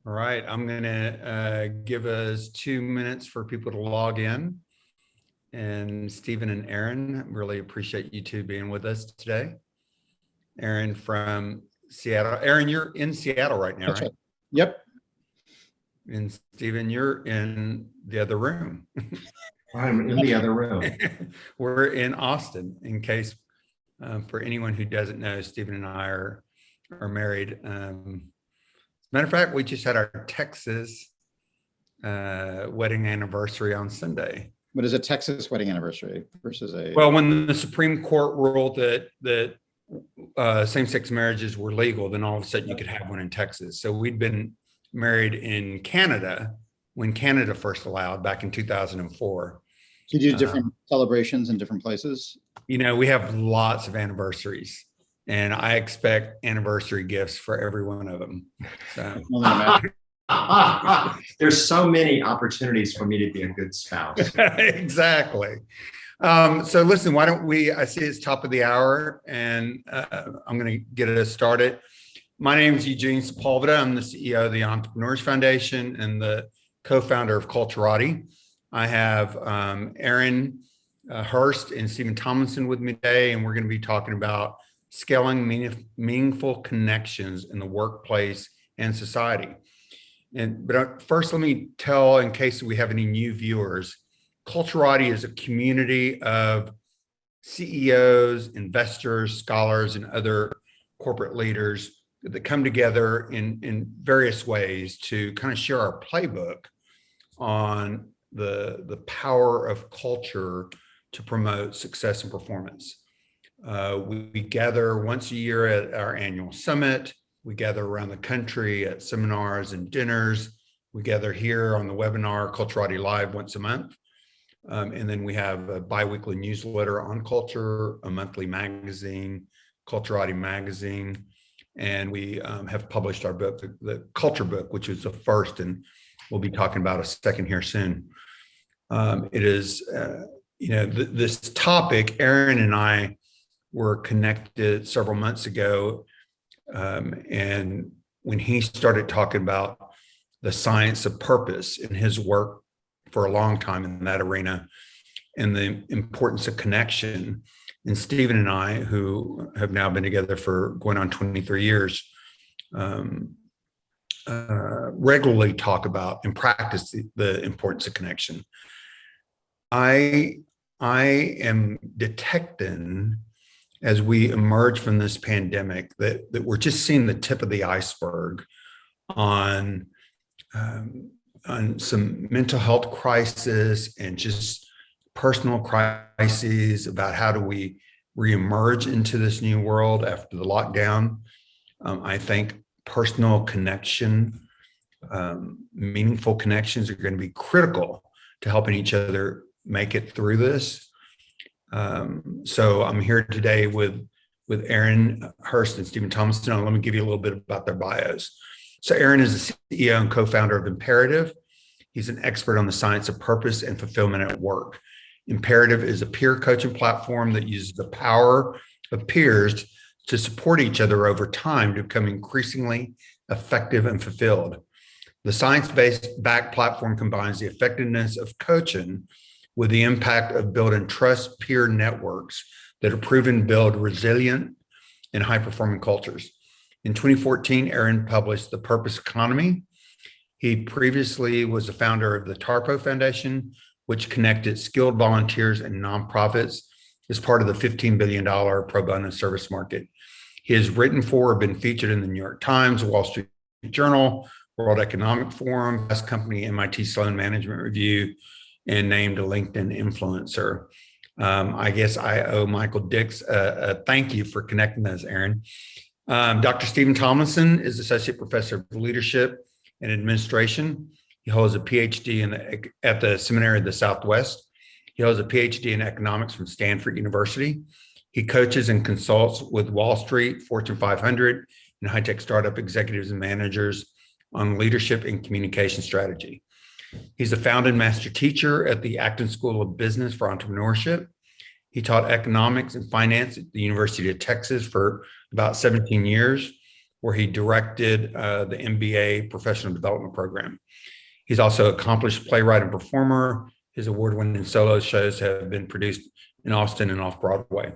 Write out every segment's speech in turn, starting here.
All right, I'm going to give us 2 minutes for people to log in. And Stephen and Aaron, really appreciate you two being with us today. Aaron from Seattle. Aaron, you're in Seattle right now, right? Yep. And Stephen, you're in the other room. I'm in the other room. We're in Austin, in case for anyone who doesn't know, Stephen and I are married. Matter of fact, we just had our Texas wedding anniversary on Sunday. What is a Texas wedding anniversary versus a? Well, when the Supreme Court ruled that same-sex marriages were legal, then all of a sudden you could have one in Texas. So we'd been married in Canada when Canada first allowed back in 2004. So you do different celebrations in different places? You know, we have lots of anniversaries, and I expect anniversary gifts for every one of them. So. There's so many opportunities for me to be a good spouse. Exactly. So listen, why don't we, I see it's top of the hour, and I'm going to get us started. My name is Eugene Sepulveda. I'm the CEO of the Entrepreneurs Foundation and the co-founder of Culturati. I have Aaron Hurst and Stephen Tomlinson with me today, and we're going to be talking about scaling meaningful connections in the workplace and society. But first, let me tell, in case we have any new viewers, Culturati is a community of CEOs, investors, scholars, and other corporate leaders that come together in various ways to kind of share our playbook on the power of culture to promote success and performance. We gather once a year at our annual summit. We gather around the country at seminars and dinners. We gather here on the webinar, Culturati Live, once a month. And then we have a biweekly newsletter on culture, a monthly magazine, Culturati Magazine. And we have published our book, the Culture Book, which is the first, and we'll be talking about a second here soon. It is, this topic, Aaron and I were connected several months ago. And when he started talking about the science of purpose in his work for a long time in that arena and the importance of connection, and Stephen and I, who have now been together for going on 23 years, regularly talk about and practice the importance of connection. I am detecting, as we emerge from this pandemic, that we're just seeing the tip of the iceberg on some mental health crisis and just personal crises about how do we reemerge into this new world after the lockdown. I think personal connection, meaningful connections are going to be critical to helping each other make it through this. So I'm here today with Aaron Hurst and Stephen Tomlinson. Let me give you a little bit about their bios. So Aaron is the CEO and co-founder of Imperative. He's an expert on the science of purpose and fulfillment at work. Imperative is a peer coaching platform that uses the power of peers to support each other over time to become increasingly effective and fulfilled. The science-based backed platform combines the effectiveness of coaching with the impact of building trust peer networks that are proven to build resilient and high-performing cultures. In 2014, Aaron published The Purpose Economy. He previously was the founder of the Taboo Foundation, which connected skilled volunteers and nonprofits as part of the $15 billion pro bono service market. He has written for or been featured in the New York Times, Wall Street Journal, World Economic Forum, Fast Company, MIT Sloan Management Review, and named a LinkedIn influencer. I guess I owe Michael Dix a thank you for connecting us, Aaron. Dr. Stephen Tomlinson is Associate Professor of Leadership and Administration. He holds a PhD at the Seminary of the Southwest. He holds a PhD in economics from Stanford University. He coaches and consults with Wall Street, Fortune 500, and high-tech startup executives and managers on leadership and communication strategy. He's a founding master teacher at the Acton School of Business for Entrepreneurship. He taught economics and finance at the University of Texas for about 17 years, where he directed the MBA Professional Development Program. He's also an accomplished playwright and performer. His award-winning solo shows have been produced in Austin and off-Broadway.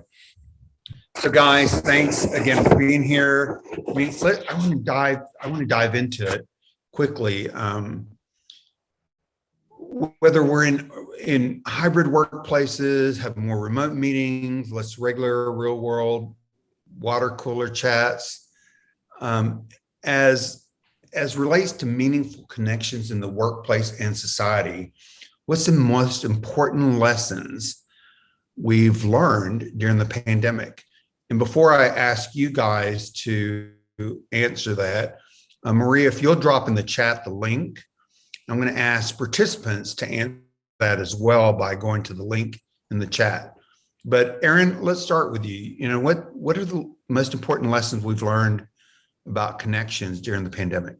So guys, thanks again for being here. I mean, I want to dive into it quickly. Whether we're in hybrid workplaces, have more remote meetings, less regular real world water cooler chats, as relates to meaningful connections in the workplace and society, what's the most important lessons we've learned during the pandemic? And before I ask you guys to answer that, Maria, if you'll drop in the chat the link, I'm going to ask participants to answer that as well by going to the link in the chat. But Aaron, let's start with you. You know, what are the most important lessons we've learned about connections during the pandemic?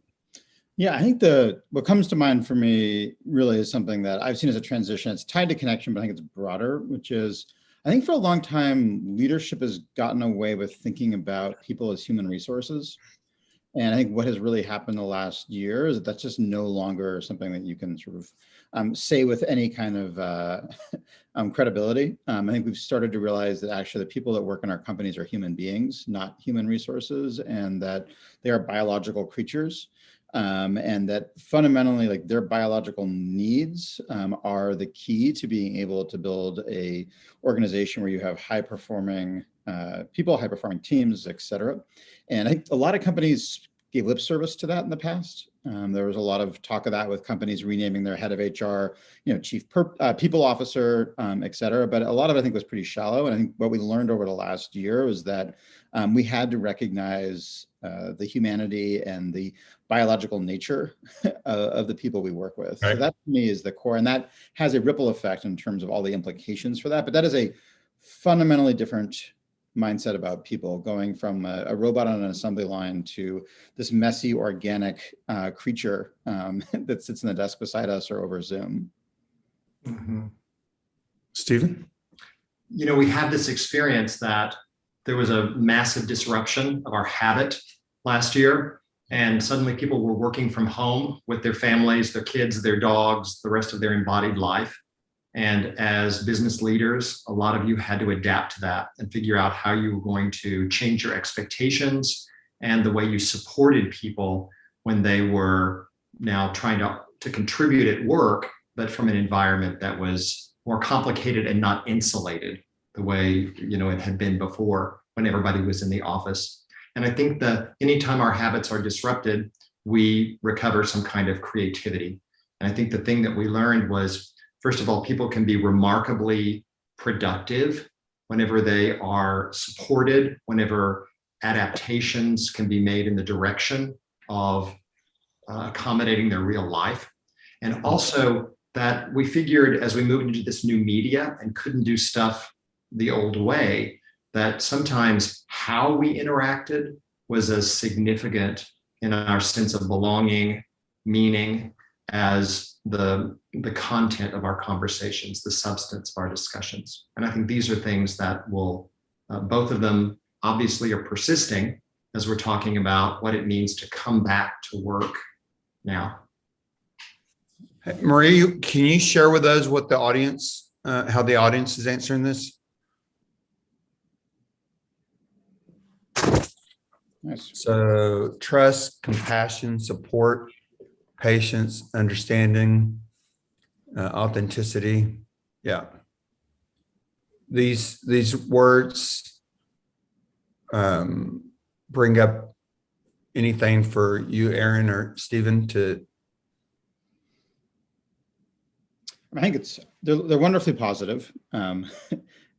Yeah, I think what comes to mind for me really is something that I've seen as a transition. It's tied to connection, but I think it's broader, which is I think for a long time, leadership has gotten away with thinking about people as human resources. And I think what has really happened the last year is that that's just no longer something that you can sort of say with any kind of credibility. I think we've started to realize that actually the people that work in our companies are human beings, not human resources, and that they are biological creatures. And that fundamentally, like their biological needs are the key to being able to build a organization where you have high performing people, high performing teams, et cetera. And I think a lot of companies gave lip service to that in the past. There was a lot of talk of that with companies renaming their head of HR, chief people officer, et cetera. But a lot of it, I think, was pretty shallow. And I think what we learned over the last year was that we had to recognize the humanity and the biological nature of the people we work with. Right. So that to me is the core, and that has a ripple effect in terms of all the implications for that. But that is a fundamentally different mindset about people, going from a robot on an assembly line to this messy, organic creature that sits in the desk beside us or over Zoom. Mm-hmm. Stephen? We had this experience that there was a massive disruption of our habit last year, and suddenly people were working from home with their families, their kids, their dogs, the rest of their embodied life. And as business leaders, a lot of you had to adapt to that and figure out how you were going to change your expectations and the way you supported people when they were now trying to contribute at work, but from an environment that was more complicated and not insulated the way it had been before when everybody was in the office. And I think that anytime our habits are disrupted, we recover some kind of creativity. And I think the thing that we learned was, first of all, people can be remarkably productive whenever they are supported, whenever adaptations can be made in the direction of accommodating their real life. And also that we figured as we moved into this new media and couldn't do stuff the old way, that sometimes how we interacted was as significant in our sense of belonging, meaning, as the content of our conversations, the substance of our discussions. And I think these are things that will, both of them obviously are persisting as we're talking about what it means to come back to work now. Maria, can you share with us what the audience, how the audience is answering this? Nice. So trust, compassion, support, patience, understanding, authenticity. Yeah. These words bring up anything for you, Aaron or Stephen, to? I think they're wonderfully positive.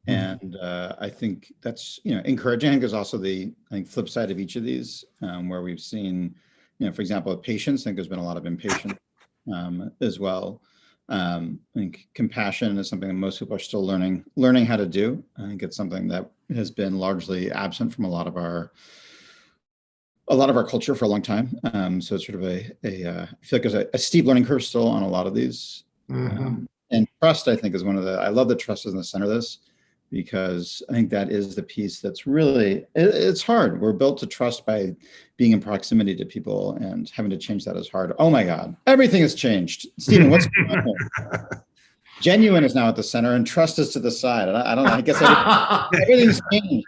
And I think that's encouraging. I think there's also the flip side of each of these, where we've seen, for example, with patience, I think there's been a lot of impatience as well. I think compassion is something that most people are still learning how to do. I think it's something that has been largely absent from a lot of our culture for a long time. So it's sort of I feel like there's a steep learning curve still on a lot of these. Mm-hmm. And trust, I think, is I love that trust is in the center of this. because I think that is the piece that's really, it's hard. We're built to trust by being in proximity to people, and having to change that is hard. Oh my God, everything has changed. Stephen, what's going on here? Genuine is now at the center and trust is to the side. And I don't know, I guess everything's changed.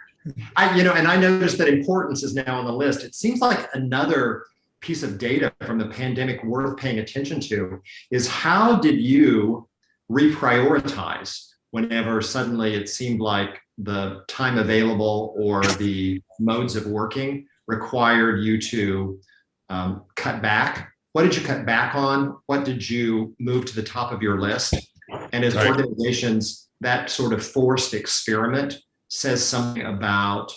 And I noticed that importance is now on the list. It seems like another piece of data from the pandemic worth paying attention to is, how did you reprioritize whenever suddenly it seemed like the time available or the modes of working required you to cut back? What did you cut back on? What did you move to the top of your list? And as organizations, that sort of forced experiment says something about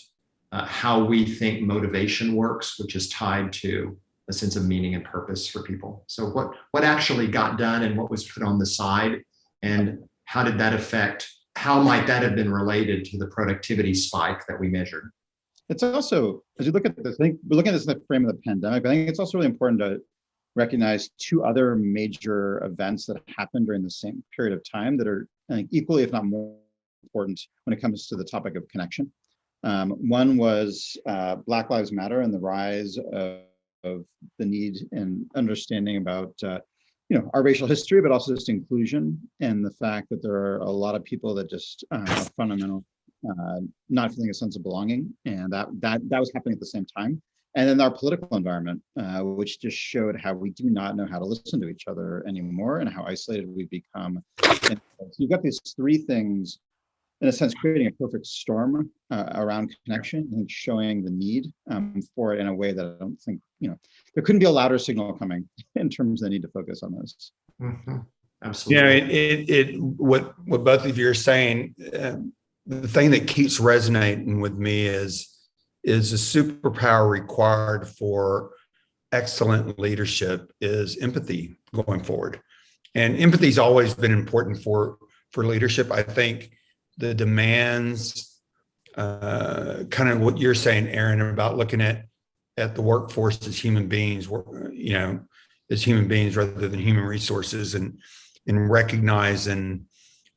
how we think motivation works, which is tied to a sense of meaning and purpose for people. So what actually got done and what was put on the side, and how did that affect, how might that have been related to the productivity spike that we measured? It's also, as you look at this, I think we're looking at this in the frame of the pandemic, I think it's also really important to recognize two other major events that happened during the same period of time that are, I think, equally, if not more important when it comes to the topic of connection. One was Black Lives Matter and the rise of the need and understanding about our racial history, but also just inclusion, and the fact that there are a lot of people that just are fundamental, not feeling a sense of belonging, and that was happening at the same time. And then our political environment, which just showed how we do not know how to listen to each other anymore, and how isolated we've become. And so you've got these three things, in a sense, creating a perfect storm around connection, and showing the need for it in a way that I don't think, there couldn't be a louder signal coming in terms of the need to focus on this. Mm-hmm. Absolutely. What both of you are saying, the thing that keeps resonating with me is a superpower required for excellent leadership is empathy going forward. And empathy's always been important for leadership. I think the demands, kind of what you're saying, Aaron, about looking at the workforce as human beings, as human beings rather than human resources, and recognizing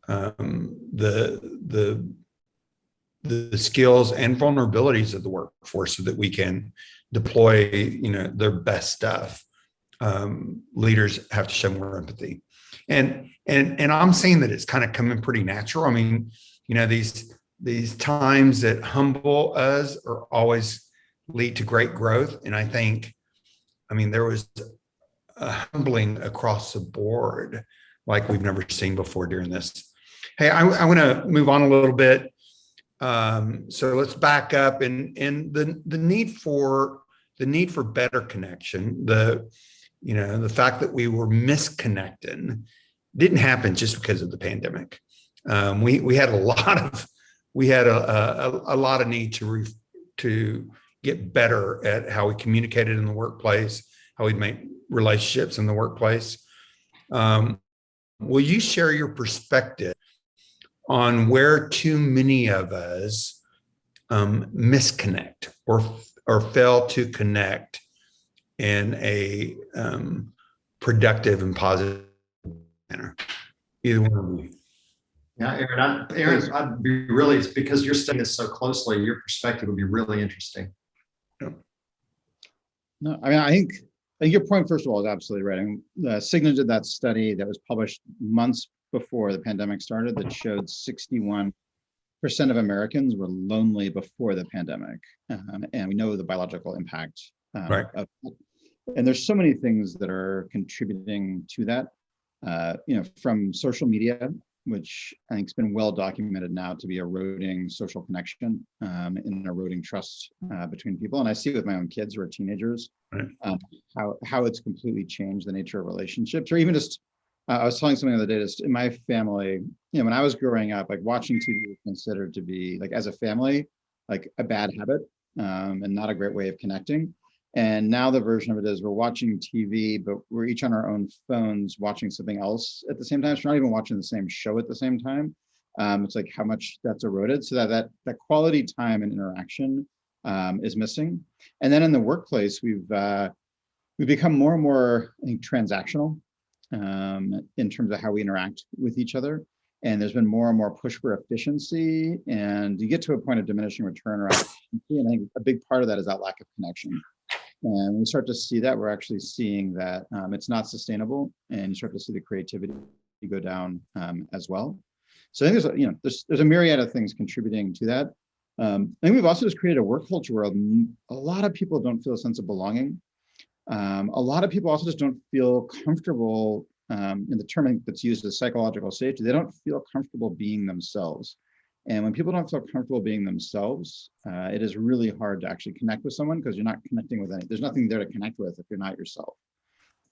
the skills and vulnerabilities of the workforce so that we can deploy, their best stuff. Leaders have to show more empathy. And I'm saying that it's kind of coming pretty natural. I mean, these times that humble us are always lead to great growth. And I think, there was a humbling across the board like we've never seen before during this. Hey, I want to move on a little bit. So let's back up, and the need for better connection, the fact that we were misconnecting didn't happen just because of the pandemic. We had a lot of need to get better at how we communicated in the workplace, how we make relationships in the workplace. Will you share your perspective on where too many of us misconnect or fail to connect in a productive and positive manner? Either one of you. Yeah, Aaron, I'd be really, because you're studying this so closely, your perspective would be really interesting. No, I think your point, first of all, is absolutely right. Cigna did that study that was published months before the pandemic started that showed 61% of Americans were lonely before the pandemic. And we know the biological impact right. And there's so many things that are contributing to that, from social media, which I think has been well documented now to be eroding social connection and eroding trust between people. And I see it with my own kids who are teenagers, right. How it's completely changed the nature of relationships. Or even just, I was telling something the other day, just in my family, when I was growing up, like watching TV was considered to be, like, as a family, like a bad habit and not a great way of connecting. And now the version of it is we're watching TV, but we're each on our own phones watching something else at the same time. So we're not even watching the same show at the same time. It's like how much that's eroded, so that quality time and interaction is missing. And then in the workplace, we've become more and more, I think, transactional in terms of how we interact with each other. And there's been more and more push for efficiency, and you get to a point of diminishing return around efficiency. And I think a big part of that is that lack of connection. And when we start to see that, we're actually seeing that it's not sustainable, and you start to see the creativity go down as well. So I think there's a myriad of things contributing to that. I think we've also just created a work culture where a lot of people don't feel a sense of belonging. A lot of people also just don't feel comfortable in the term that's used as psychological safety. They don't feel comfortable being themselves. And when people don't feel comfortable being themselves, it is really hard to actually connect with someone, because you're not connecting with there's nothing there to connect with if you're not yourself.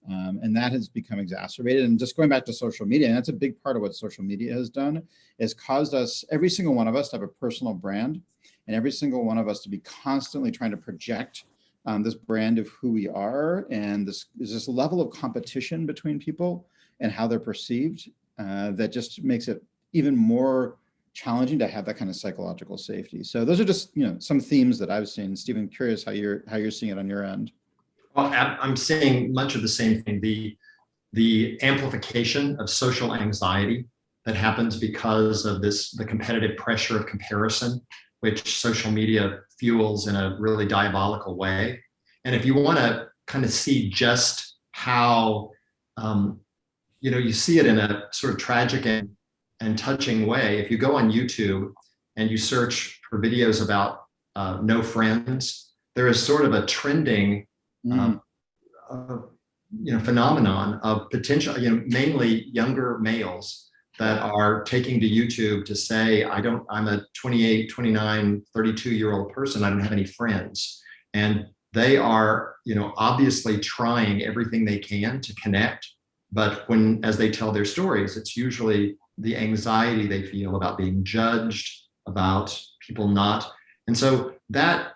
And that has become exacerbated. And just going back to social media, and that's a big part of what social media has done, is caused us, every single one of us, to have a personal brand, and every single one of us to be constantly trying to project this brand of who we are. And there's this level of competition between people and how they're perceived that just makes it even more challenging to have that kind of psychological safety. So those are just some themes that I've seen. Stephen, curious how you're seeing it on your end. Well, I'm seeing much of the same thing. The amplification of social anxiety that happens because of the competitive pressure of comparison, which social media fuels in a really diabolical way. And if you want to kind of see just how, you see it in a sort of tragic and touching way, if you go on YouTube and you search for videos about no friends, there is sort of a trending phenomenon of potential, mainly younger males that are taking to YouTube to say, I'm a 28, 29, 32-year-old person, I don't have any friends. And they are, obviously trying everything they can to connect. But as they tell their stories, it's usually the anxiety they feel about being judged, about people not. And so that,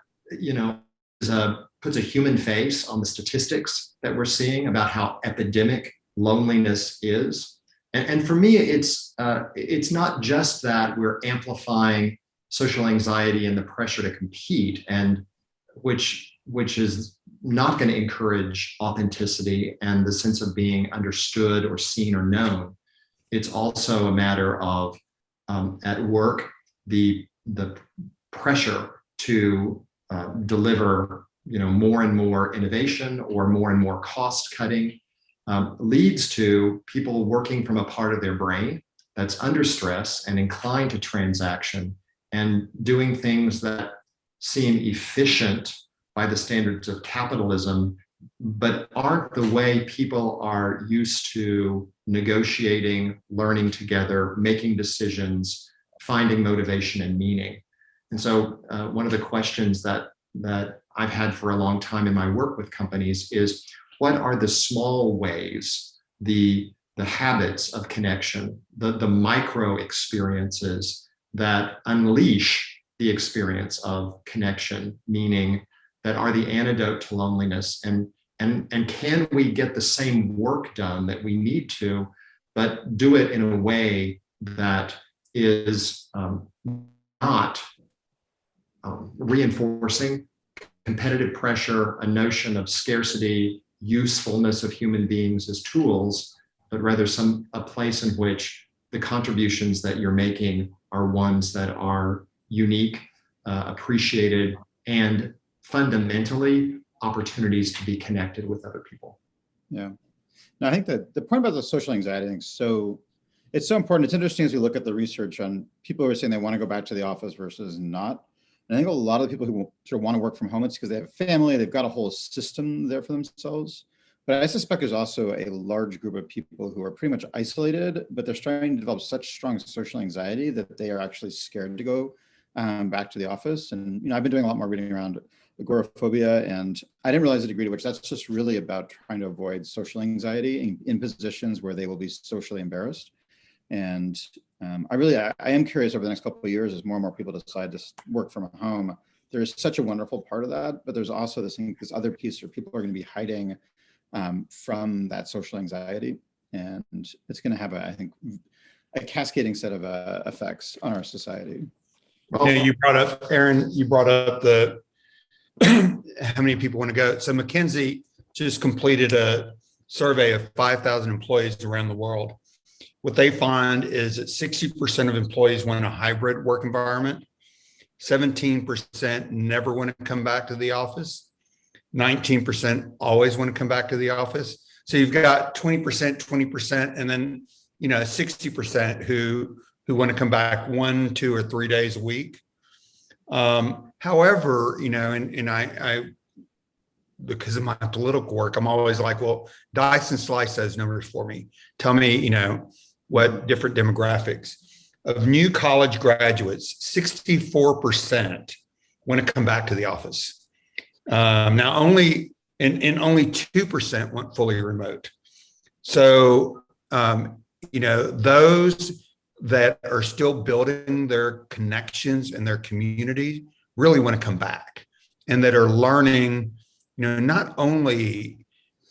puts a human face on the statistics that we're seeing about how epidemic loneliness is. And for me, it's not just that we're amplifying social anxiety and the pressure to compete, and which is not going to encourage authenticity and the sense of being understood or seen or known. It's also a matter of at work, the pressure to deliver more and more innovation or more and more cost cutting leads to people working from a part of their brain that's under stress and inclined to transaction and doing things that seem efficient by the standards of capitalism, but aren't the way people are used to negotiating, learning together, making decisions, finding motivation and meaning. And so one of the questions that I've had for a long time in my work with companies is, what are the small ways, the habits of connection, the micro experiences that unleash the experience of connection, meaning that are the antidote to loneliness? And can we get the same work done that we need to, but do it in a way that is not reinforcing competitive pressure, a notion of scarcity, usefulness of human beings as tools, but rather a place in which the contributions that you're making are ones that are unique, appreciated, and fundamentally opportunities to be connected with other people. Yeah. Now, I think that the point about the social anxiety thing, it's so important. It's interesting as we look at the research on people who are saying they want to go back to the office versus not. And I think a lot of the people who sort of want to work from home, it's because they have a family, they've got a whole system there for themselves. But I suspect there's also a large group of people who are pretty much isolated, but they're starting to develop such strong social anxiety that they are actually scared to go back to the office. And I've been doing a lot more reading around agoraphobia, and I didn't realize the degree to which that's just really about trying to avoid social anxiety in positions where they will be socially embarrassed. And I am curious over the next couple of years, as more and more people decide to work from home, there's such a wonderful part of that, but there's also this other piece where people are going to be hiding from that social anxiety, and it's going to have I think a cascading set of effects on our society. Well, you brought up, Aaron, the how many people want to go. So McKinsey just completed a survey of 5,000 employees around the world. what they find is that 60% of employees want a hybrid work environment. 17% never want to come back to the office. 19% always want to come back to the office. So you've got 20%, 20%, and then 60% who want to come back 1, 2, or 3 days a week. However, and I because of my political work, I'm always like, well, dice and slice those numbers for me. Tell me, what different demographics. Of new college graduates, 64% want to come back to the office. Now only 2% want fully remote. So, those that are still building their connections and their community really want to come back, and that are learning, not only,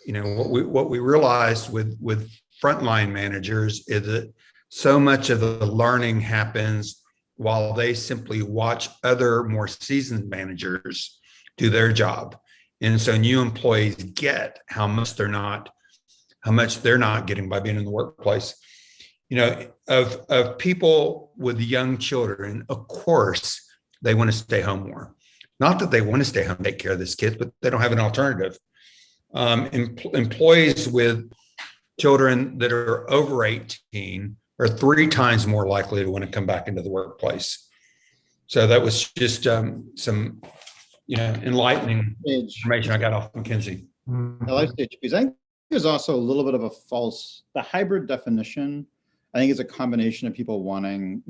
what we realized with frontline managers is that so much of the learning happens while they simply watch other more seasoned managers do their job. And so new employees get how much they're not getting by being in the workplace. Of people with young children, of course, they want to stay home more. Not that they want to stay home and take care of these kids, but they don't have an alternative. Employees with children that are over 18 are 3 times more likely to want to come back into the workplace. So that was just some, enlightening information I got off McKinsey. I like stage because I think there's also a little bit of the hybrid definition. I think it's a combination of people wanting,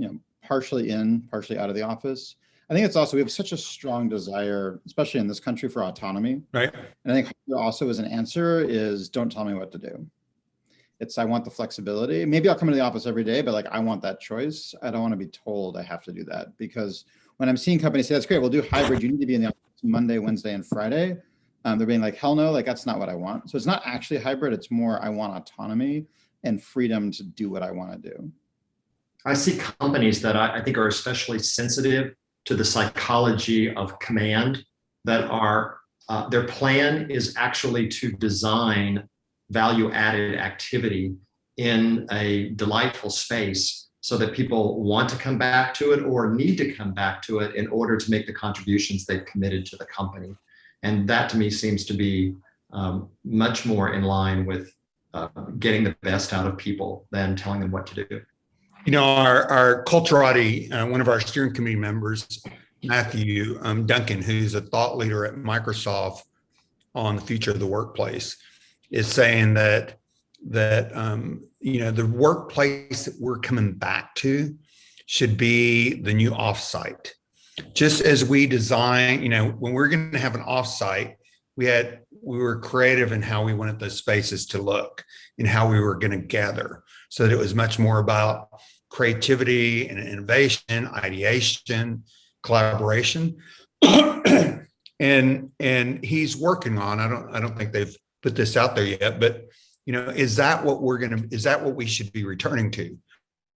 partially in, partially out of the office. I think it's also, we have such a strong desire, especially in this country, for autonomy. Right. And I think also as an answer is, don't tell me what to do. I want the flexibility. Maybe I'll come into the office every day, but I want that choice. I don't want to be told I have to do that, because when I'm seeing companies say, that's great, we'll do hybrid, you need to be in the office Monday, Wednesday, and Friday. They're being like, hell no, that's not what I want. So it's not actually hybrid. It's more, I want autonomy and freedom to do what I want to do. I see companies that I think are especially sensitive to the psychology of command, that are, their plan is actually to design value-added activity in a delightful space so that people want to come back to it or need to come back to it in order to make the contributions they've committed to the company. And that to me seems to be much more in line with getting the best out of people than telling them what to do. Our Culturati, one of our steering committee members, Matthew Duncan, who's a thought leader at Microsoft on the future of the workplace, is saying that the workplace that we're coming back to should be the new offsite. Just as we design, when we're going to have an offsite, we were creative in how we wanted those spaces to look and how we were going to gather, so that it was much more about creativity and innovation, ideation, collaboration. and he's working on, I don't think they've put this out there yet, but is that what we should be returning to?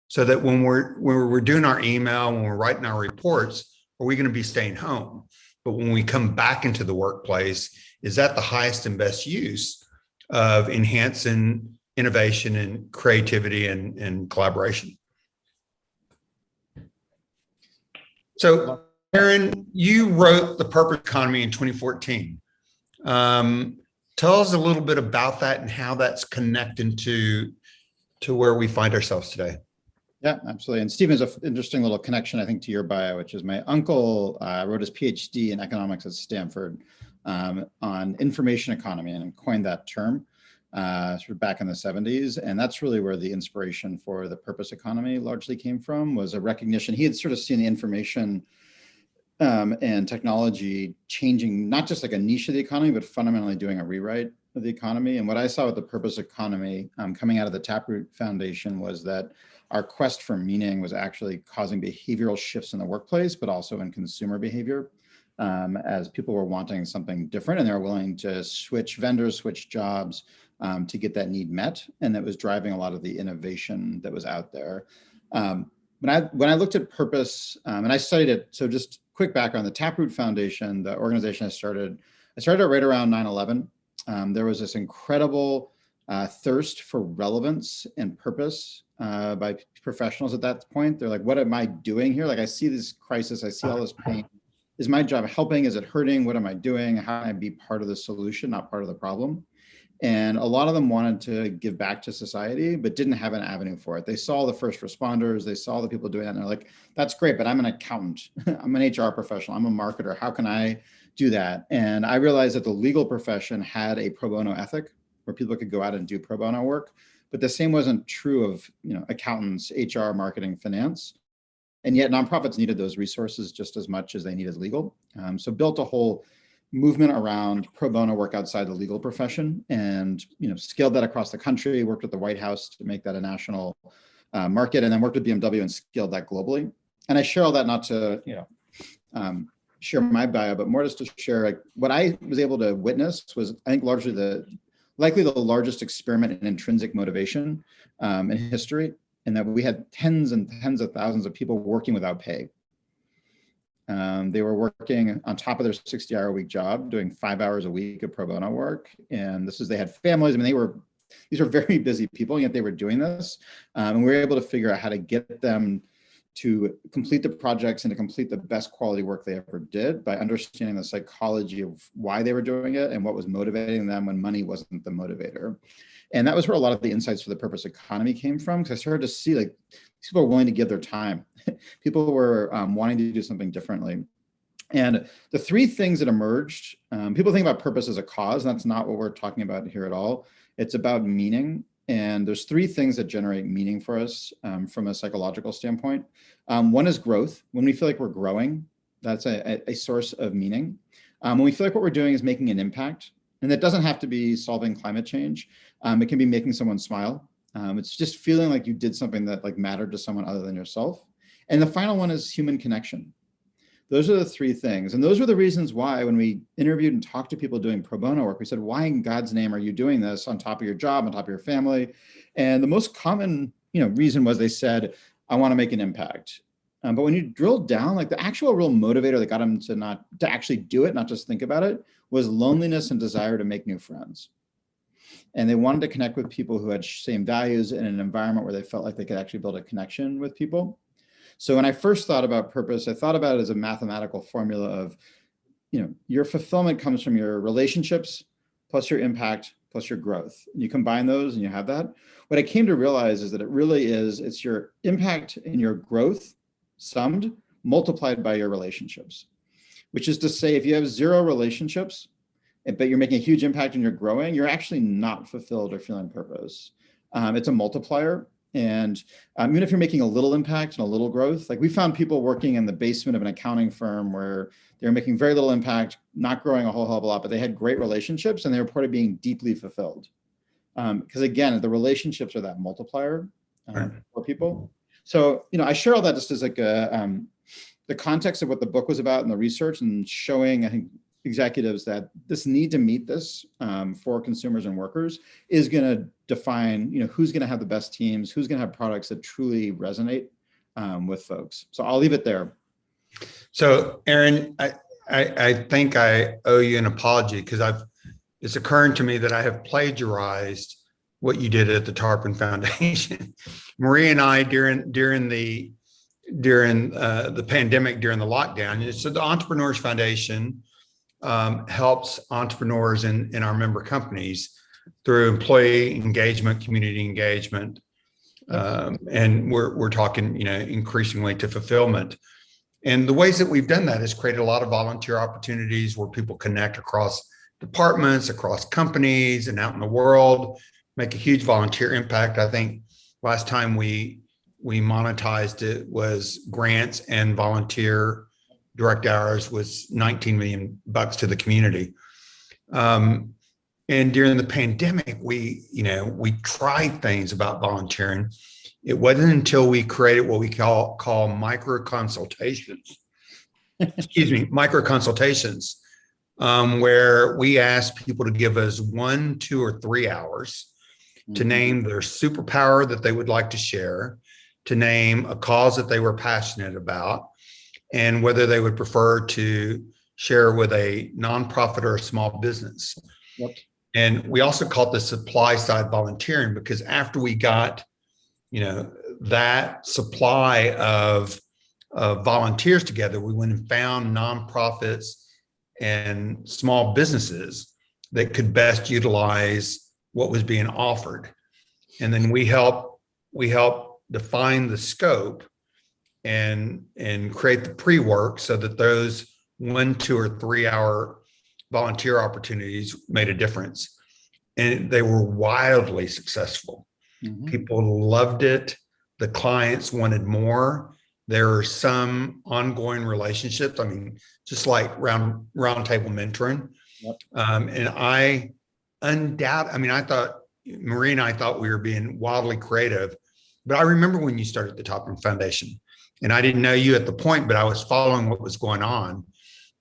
So that when we're doing our email, when we're writing our reports, are we going to be staying home? But when we come back into the workplace, is that the highest and best use of enhancing innovation and creativity and collaboration? So, Aaron, you wrote The Purpose Economy in 2014. Tell us a little bit about that and how that's connected to where we find ourselves today. Yeah, absolutely. And Stephen, has an interesting little connection, I think, to your bio, which is my uncle wrote his PhD in economics at Stanford on information economy, and coined that term sort of back in the 70s. And that's really where the inspiration for the purpose economy largely came from, was a recognition. He had sort of seen the information and technology changing, not just like a niche of the economy, but fundamentally doing a rewrite of the economy. And what I saw with the purpose economy coming out of the Taproot Foundation was that our quest for meaning was actually causing behavioral shifts in the workplace, but also in consumer behavior, as people were wanting something different, and they were willing to switch vendors, switch jobs to get that need met. And that was driving a lot of the innovation that was out there. When I looked at purpose, and I studied it, so just quick background, the Taproot Foundation, the organization I started right around 9/11. There was this incredible thirst for relevance and purpose by professionals at that point. They're like, what am I doing here? Like, I see this crisis, I see all this pain. Is my job helping? Is it hurting? What am I doing? How can I be part of the solution, not part of the problem? And a lot of them wanted to give back to society, but didn't have an avenue for it. They saw the first responders, they saw the people doing that, and they're like, that's great, but I'm an accountant. I'm an HR professional. I'm a marketer. How can I do that? And I realized that the legal profession had a pro bono ethic where people could go out and do pro bono work, but the same wasn't true of, accountants, HR, marketing, finance. And yet nonprofits needed those resources just as much as they needed legal. So built a whole movement around pro bono work outside the legal profession, and scaled that across the country, worked with the White House to make that a national market, and then worked with BMW and scaled that globally. And I share all that not to share my bio, but more just to share, like, what I was able to witness was, I think, likely the largest experiment in intrinsic motivation in history, and that we had tens and tens of thousands of people working without pay. They were working on top of their 60-hour-a-week job, doing 5 hours a week of pro bono work. And they had families. I mean, these were very busy people, and yet they were doing this. And we were able to figure out how to get them to complete the projects and to complete the best quality work they ever did by understanding the psychology of why they were doing it and what was motivating them when money wasn't the motivator. And that was where a lot of the insights for the purpose economy came from, because I started to see, like, people are willing to give their time. People were wanting to do something differently. And the three things that emerged, people think about purpose as a cause, and that's not what we're talking about here at all. It's about meaning. And there's three things that generate meaning for us from a psychological standpoint. One is growth. When we feel like we're growing, that's a source of meaning. When we feel like what we're doing is making an impact, and that doesn't have to be solving climate change. It can be making someone smile. It's just feeling like you did something that, like, mattered to someone other than yourself. And the final one is human connection. Those are the three things. And those were the reasons why, when we interviewed and talked to people doing pro bono work, we said, why in God's name are you doing this on top of your job, on top of your family? And the most common, reason was, they said, I want to make an impact. But when you drill down, like, the actual real motivator that got them to actually do it, not just think about it, was loneliness and desire to make new friends. And they wanted to connect with people who had same values in an environment where they felt like they could actually build a connection with people. So when I first thought about purpose, I thought about it as a mathematical formula of, your fulfillment comes from your relationships plus your impact plus your growth. And you combine those and you have that. What I came to realize is that it's your impact and your growth summed, multiplied by your relationships, which is to say, if you have 0 relationships, but you're making a huge impact and you're growing, you're actually not fulfilled or feeling purpose. It's a multiplier. And even if you're making a little impact and a little growth, like, we found people working in the basement of an accounting firm where they're making very little impact, not growing a whole hell of a lot, but they had great relationships and they reported being deeply fulfilled. Because again, the relationships are that multiplier for people. So, I share all that just as like the context of what the book was about and the research, and showing, I think, executives that this need to meet this for consumers and workers is going to define, who's going to have the best teams, who's going to have products that truly resonate with folks. So I'll leave it there. So, Aaron, I think I owe you an apology, because it's occurring to me that I have plagiarized what you did at the Tarpon Foundation. Marie and I, during the pandemic, during the lockdown, so the Entrepreneurs Foundation helps entrepreneurs in our member companies through employee engagement, community engagement, and we're talking, increasingly to fulfillment. And the ways that we've done that is created a lot of volunteer opportunities where people connect across departments, across companies, and out in the world, make a huge volunteer impact. I think last time we monetized it was grants and volunteer direct hours was $19 million to the community. And during the pandemic, we tried things about volunteering. It wasn't until we created what we call micro consultations, micro consultations, where we ask people to give us 1, 2, or 3 hours to name their superpower that they would like to share, to name a cause that they were passionate about, and whether they would prefer to share with a nonprofit or a small business. Yep. And we also call it the supply side volunteering, because after we got, that supply of volunteers together, we went and found nonprofits and small businesses that could best utilize what was being offered. And then we help define the scope and create the pre-work so that those 1, 2, or 3 hour volunteer opportunities made a difference. And they were wildly successful. Mm-hmm. People loved it. The clients wanted more. There are some ongoing relationships. I mean, just like round table mentoring. Yep. And I thought, Marie and I thought we were being wildly creative, but I remember when you started the Top Foundation, and I didn't know you at the point, but I was following what was going on.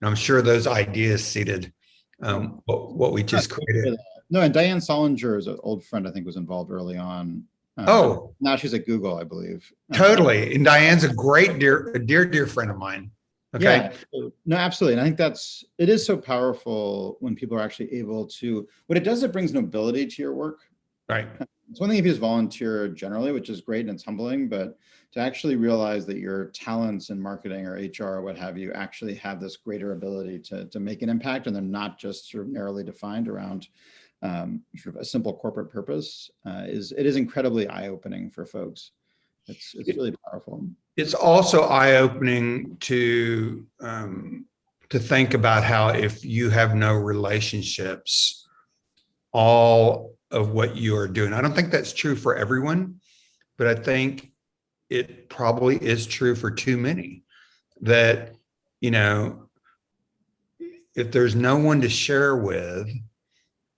And I'm sure those ideas seeded what we just created. No, and Diane Solinger is an old friend, I think, was involved early on. Now she's at Google, I believe. Totally. And Diane's a great, dear friend of mine. Okay. Yeah, no, absolutely. And I think it is so powerful when people are actually able to, what it does, it brings nobility to your work. Right. It's one thing if you just volunteer generally, which is great and it's humbling, but to actually realize that your talents in marketing or HR or what have you actually have this greater ability to make an impact, and they're not just sort of narrowly defined around sort of a simple corporate purpose, it is incredibly eye-opening for folks. It's really powerful. It's also eye-opening to think about how if you have no relationships, all of what you are doing. I don't think that's true for everyone, but I think it probably is true for too many. That, if there's no one to share with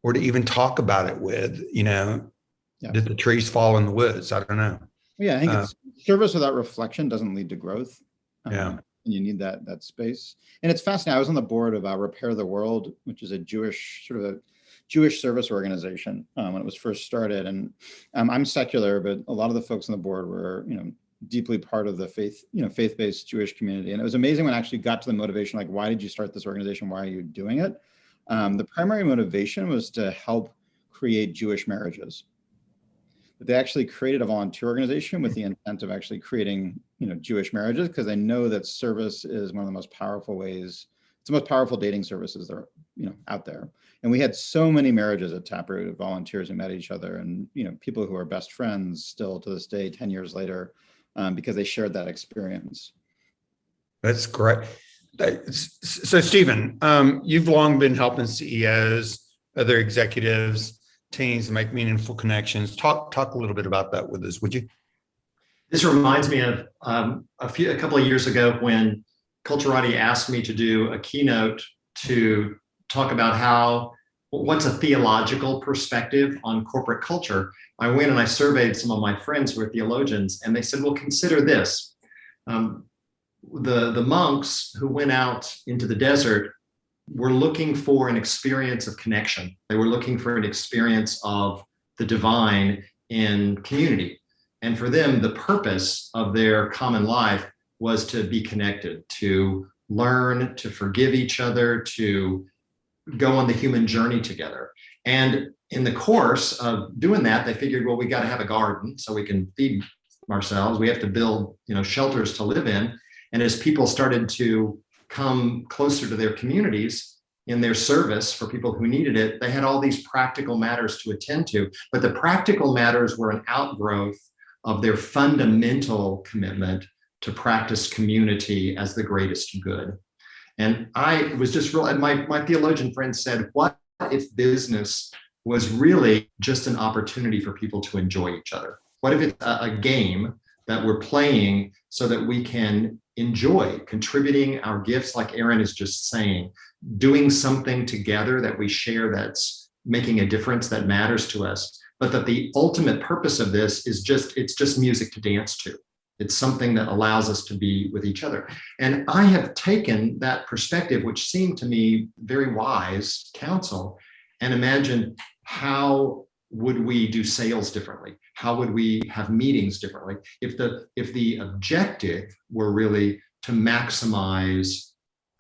or to even talk about it with, did the trees fall in the woods? I don't know. Yeah, I think it's service without reflection doesn't lead to growth. And you need that space. And it's fascinating. I was on the board of Repair the World, which is a Jewish service organization when it was first started. And I'm secular, but a lot of the folks on the board were, deeply part of the faith-based Jewish community. And it was amazing when I actually got to the motivation, like, why did you start this organization? Why are you doing it? The primary motivation was to help create Jewish marriages. But they actually created a volunteer organization with the intent of actually creating, Jewish marriages, because they know that service is one of the most powerful ways. It's the most powerful dating services that are, out there. And we had so many marriages at Taproot of volunteers who met each other, and people who are best friends still to this day, 10 years later, because they shared that experience. That's great. So, Stephen, you've long been helping CEOs, other executives, teams make meaningful connections. Talk a little bit about that with us, would you? This reminds me of a couple of years ago when Culturati asked me to do a keynote to talk about what's a theological perspective on corporate culture. I went and I surveyed some of my friends who are theologians, and they said, well, consider this. The monks who went out into the desert were looking for an experience of connection. They were looking for an experience of the divine in community. And for them, the purpose of their common life was to be connected, to learn, to forgive each other, to go on the human journey together. And in the course of doing that, they figured, well, we got to have a garden so we can feed ourselves. We have to build, shelters to live in. And as people started to come closer to their communities in their service for people who needed it, they had all these practical matters to attend to. But the practical matters were an outgrowth of their fundamental commitment to practice community as the greatest good. And I was just my theologian friend said, what if business was really just an opportunity for people to enjoy each other? What if it's a game that we're playing so that we can enjoy contributing our gifts, like Aaron is just saying, doing something together that we share that's making a difference that matters to us, but that the ultimate purpose of this is it's just music to dance to. It's something that allows us to be with each other. And I have taken that perspective, which seemed to me very wise counsel, and imagined how would we do sales differently? How would we have meetings differently? If the objective were really to maximize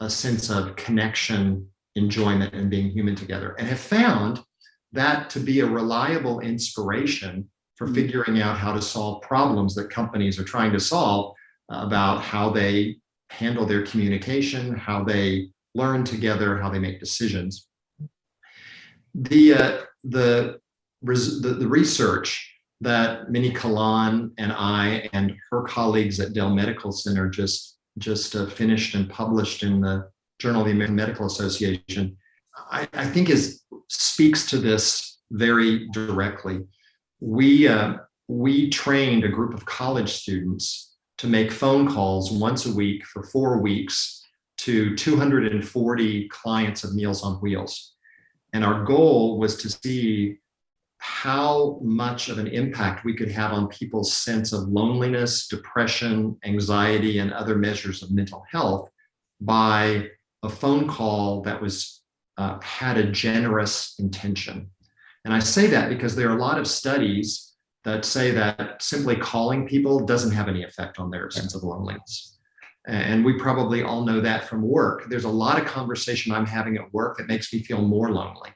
a sense of connection, enjoyment, and being human together, and have found that to be a reliable inspiration for figuring out how to solve problems that companies are trying to solve about how they handle their communication, how they learn together, how they make decisions. The research that Minnie Kalan and I and her colleagues at Dell Medical Center just finished and published in the Journal of the American Medical Association, I think speaks to this very directly. We trained a group of college students to make phone calls once a week for 4 weeks to 240 clients of Meals on Wheels. And our goal was to see how much of an impact we could have on people's sense of loneliness, depression, anxiety, and other measures of mental health by a phone call that was had a generous intention. And I say that because there are a lot of studies that say that simply calling people doesn't have any effect on their sense of loneliness. And we probably all know that from work. There's a lot of conversation I'm having at work that makes me feel more lonely,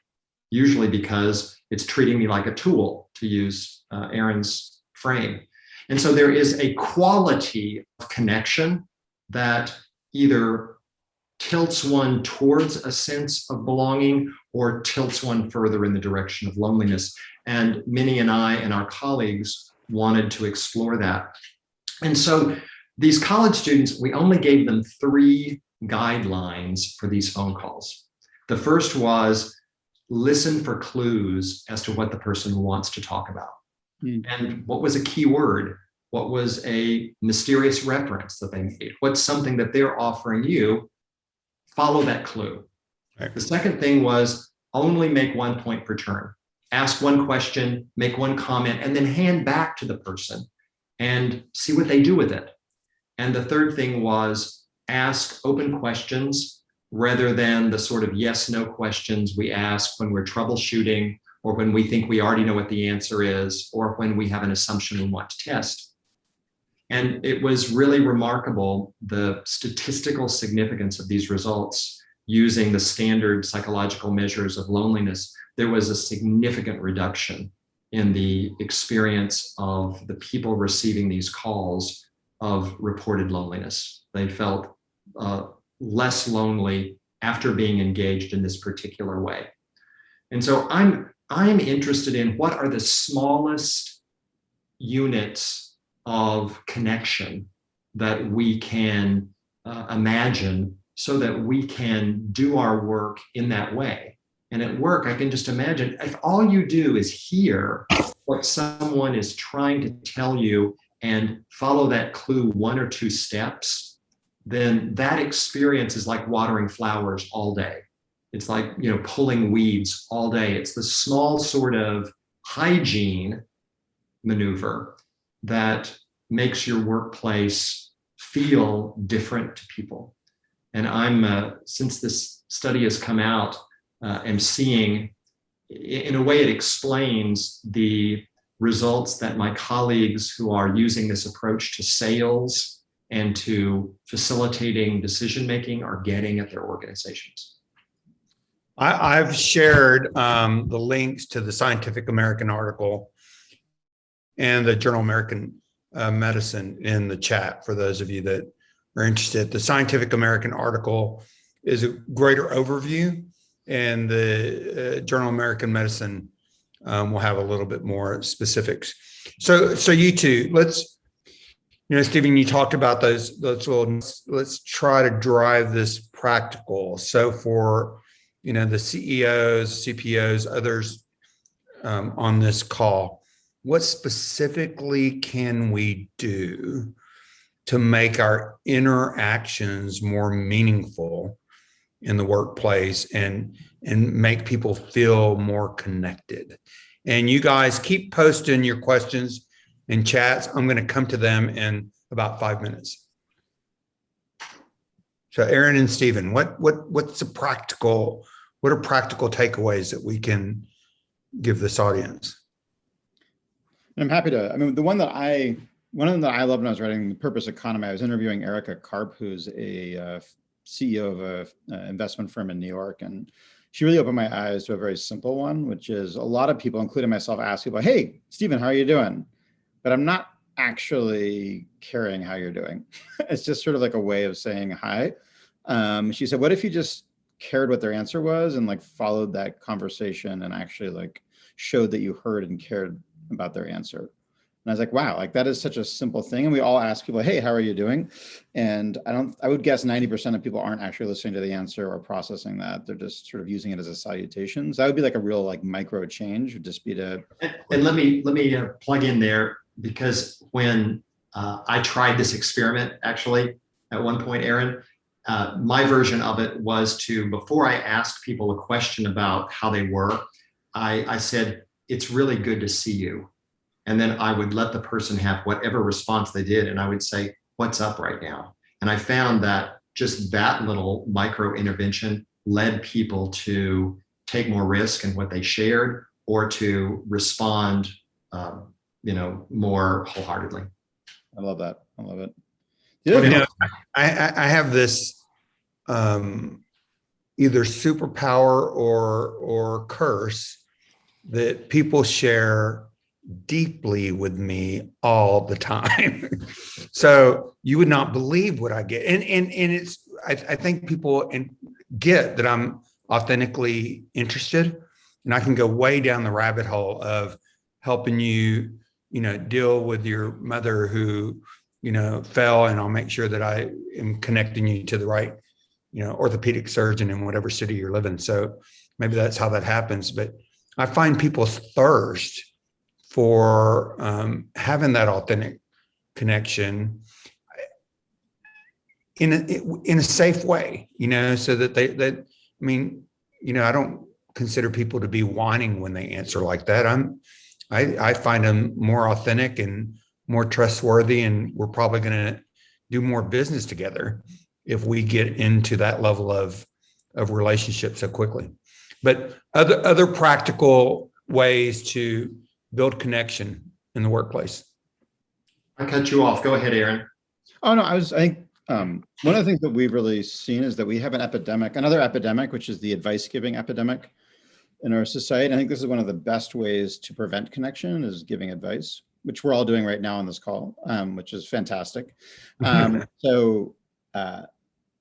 usually because it's treating me like a tool, to use Aaron's frame. And so there is a quality of connection that either tilts one towards a sense of belonging or tilts one further in the direction of loneliness. And Minnie and I and our colleagues wanted to explore that. And so these college students, we only gave them 3 guidelines for these phone calls. The first was listen for clues as to what the person wants to talk about. And what was a key word? What was a mysterious reference that they made? What's something that they're offering you? Follow that clue. Right. The second thing was only make 1 point per turn. Ask 1 question, make 1 comment, and then hand back to the person and see what they do with it. And the third thing was ask open questions rather than the sort of yes/no questions we ask when we're troubleshooting or when we think we already know what the answer is or when we have an assumption we want to test. And it was really remarkable, the statistical significance of these results using the standard psychological measures of loneliness. There was a significant reduction in the experience of the people receiving these calls of reported loneliness. They felt less lonely after being engaged in this particular way. And so I'm interested in what are the smallest units of connection that we can imagine so that we can do our work in that way. And at work, I can just imagine if all you do is hear what someone is trying to tell you and follow that clue 1 or 2 steps, then that experience is like watering flowers all day. It's like, pulling weeds all day. It's the small sort of hygiene maneuver that makes your workplace feel different to people. And I'm, since this study has come out, am seeing, in a way, it explains the results that my colleagues who are using this approach to sales and to facilitating decision-making are getting at their organizations. I've shared the links to the Scientific American article and the Journal of American Medicine in the chat for those of you that are interested. The Scientific American article is a greater overview, and the Journal of American Medicine will have a little bit more specifics. So you two, let's, Stephen, you talked about those little, let's try to drive this practical. So for, the CEOs, CPOs, others on this call, what specifically can we do to make our interactions more meaningful in the workplace and make people feel more connected? And you guys keep posting your questions in chats. I'm going to come to them in about 5 minutes. So Aaron and Stephen, what's the practical, what are practical takeaways that we can give this audience? I'm happy to. I mean, one of them that I loved when I was writing The Purpose Economy, I was interviewing Erica Karp, who's a CEO of an investment firm in New York, and she really opened my eyes to a very simple one, which is a lot of people, including myself, ask people, hey, Stephen, how are you doing? But I'm not actually caring how you're doing. It's just sort of like a way of saying hi. She said, what if you just cared what their answer was and like followed that conversation and actually like showed that you heard and cared about their answer? And I was like, wow, like that is such a simple thing. And we all ask people, hey, how are you doing? And I would guess 90% of people aren't actually listening to the answer or processing that. They're just sort of using it as a salutation. So that would be like a real like micro change, would just be to. And let me plug in there, because when I tried this experiment, actually, at one point, Aaron, my version of it was to, before I asked people a question about how they were, I said, it's really good to see you. And then I would let the person have whatever response they did. And I would say, what's up right now? And I found that just that little micro intervention led people to take more risk in what they shared or to respond, more wholeheartedly. I love that. I love it. I have this either superpower or curse that people share deeply with me all the time. So you would not believe what I get. And it's, I think people get that I'm authentically interested, and I can go way down the rabbit hole of helping you, deal with your mother who, fell, and I'll make sure that I am connecting you to the right, orthopedic surgeon in whatever city you're living. So maybe that's how that happens. But I find people's thirst for having that authentic connection in a safe way, so that I don't consider people to be whining when they answer like that. I find them more authentic and more trustworthy, and we're probably going to do more business together if we get into that level of relationship so quickly. But other practical ways to build connection in the workplace. I cut you off. Go ahead, Aaron. Oh, no, I think one of the things that we've really seen is that we have another epidemic, which is the advice giving epidemic in our society. I think this is one of the best ways to prevent connection is giving advice, which we're all doing right now on this call, which is fantastic. I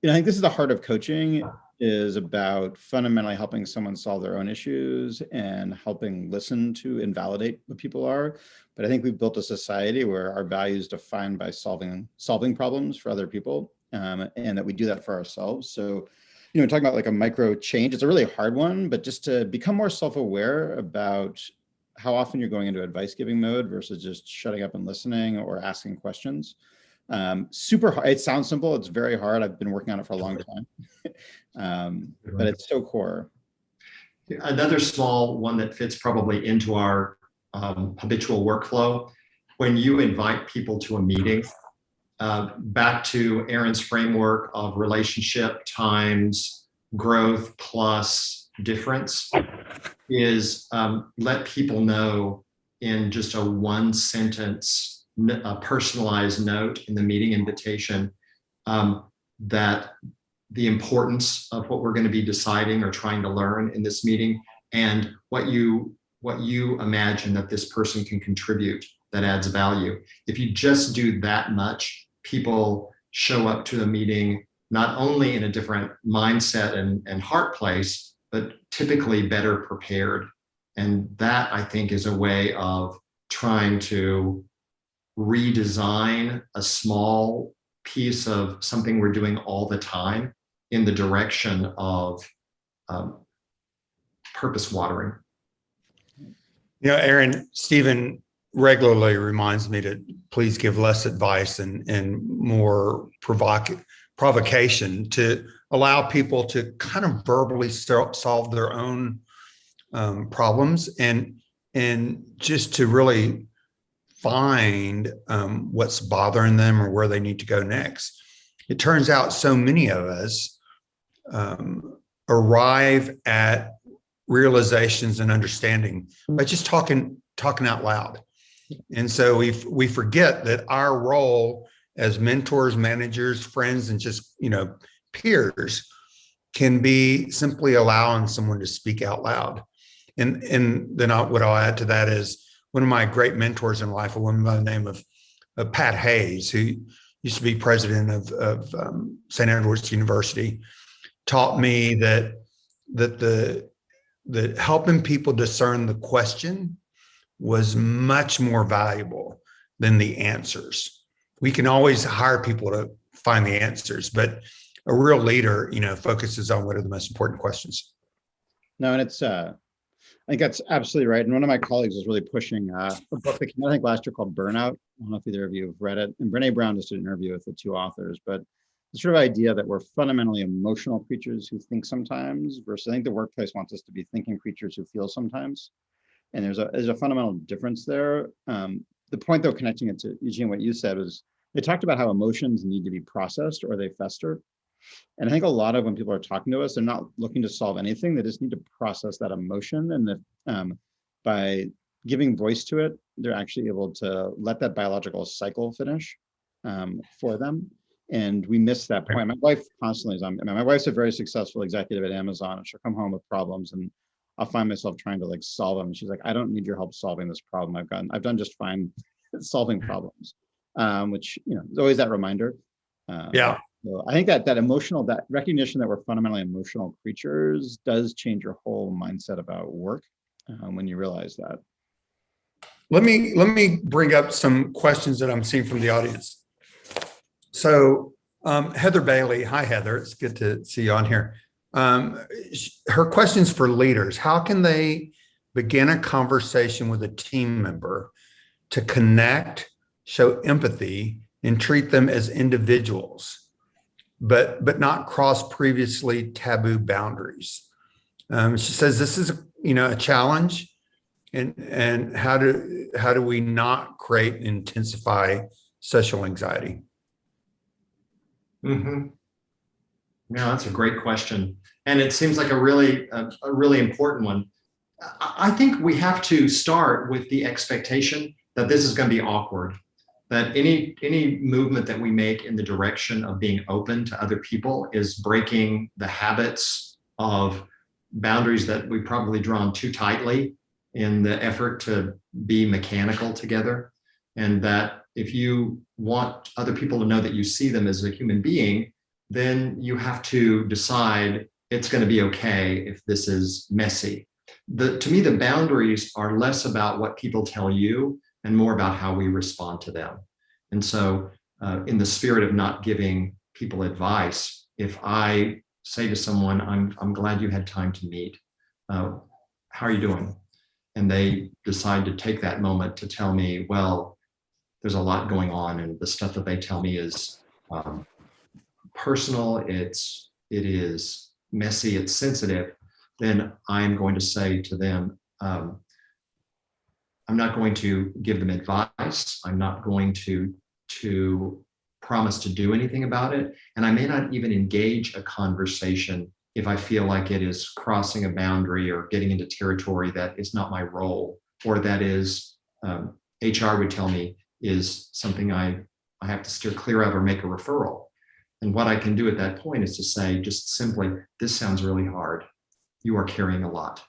think this is the heart of coaching, is about fundamentally helping someone solve their own issues and helping listen to and validate what people are. But I think we've built a society where our value is defined by solving problems for other people, and that we do that for ourselves. So, talking about like a micro change, it's a really hard one, but just to become more self-aware about how often you're going into advice giving mode versus just shutting up and listening or asking questions. Super hard. It sounds simple. It's very hard. I've been working on it for a long time, but it's so core. Another small one that fits probably into our habitual workflow. When you invite people to a meeting, back to Aaron's framework of relationship times growth plus difference, is let people know in just a one sentence, a personalized note in the meeting invitation, that the importance of what we're going to be deciding or trying to learn in this meeting, and what you imagine that this person can contribute that adds value. If you just do that much, people show up to the meeting not only in a different mindset and heart place, but typically better prepared. And that, I think, is a way of trying to redesign a small piece of something we're doing all the time in the direction of purpose watering. Aaron, Stephen regularly reminds me to please give less advice and more provocation, to allow people to kind of verbally solve their own problems, and just to really find what's bothering them or where they need to go next. It turns out so many of us arrive at realizations and understanding by just talking out loud. And so we forget that our role as mentors, managers, friends, and just peers can be simply allowing someone to speak out loud. And then what I'll add to that is one of my great mentors in life, a woman by the name of Pat Hayes, who used to be president of St. Edward's University, taught me that the helping people discern the question was much more valuable than the answers. We can always hire people to find the answers, but a real leader, focuses on what are the most important questions. No, and it's I think that's absolutely right. And one of my colleagues is really pushing a book that came out, I think, last year called Burnout. I don't know if either of you have read it. And Brene Brown just did an interview with the two authors, but the sort of idea that we're fundamentally emotional creatures who think sometimes, versus I think the workplace wants us to be thinking creatures who feel sometimes. And there's a fundamental difference there. The point, though, connecting it to Eugene, what you said was they talked about how emotions need to be processed or they fester. And I think a lot of when people are talking to us, they're not looking to solve anything. They just need to process that emotion. And that by giving voice to it, they're actually able to let that biological cycle finish for them. And we miss that point. My wife constantly is on. My wife's a very successful executive at Amazon, and she'll come home with problems, and I'll find myself trying to solve them. And she's like, "I don't need your help solving this problem. I've done just fine solving problems," which is always that reminder. Yeah. So I think that emotional, that recognition that we're fundamentally emotional creatures does change your whole mindset about work when you realize that. Let me bring up some questions that I'm seeing from the audience. So Heather Bailey, hi Heather, it's good to see you on here. Her question's for leaders. How can they begin a conversation with a team member to connect, show empathy, and treat them as individuals, but not cross previously taboo boundaries? She says this is a challenge, and how do we not create and intensify social anxiety? Mm-hmm. Yeah, that's a great question, and it seems like a really important one. I think we have to start with the expectation that this is going to be awkward. That any movement that we make in the direction of being open to other people is breaking the habits of boundaries that we've probably drawn too tightly in the effort to be mechanical together. And that if you want other people to know that you see them as a human being, then you have to decide it's going to be okay if this is messy. To me, the boundaries are less about what people tell you and more about how we respond to them. And so in the spirit of not giving people advice, if I say to someone, I'm glad you had time to meet, how are you doing? And they decide to take that moment to tell me, well, there's a lot going on, and the stuff that they tell me is personal, it is messy, it's sensitive, then I'm going to say to them, I'm not going to give them advice. I'm not going to promise to do anything about it. And I may not even engage a conversation if I feel like it is crossing a boundary or getting into territory that is not my role, or that is, HR would tell me is something I have to steer clear of or make a referral. And what I can do at that point is to say, just simply, this sounds really hard. You are carrying a lot.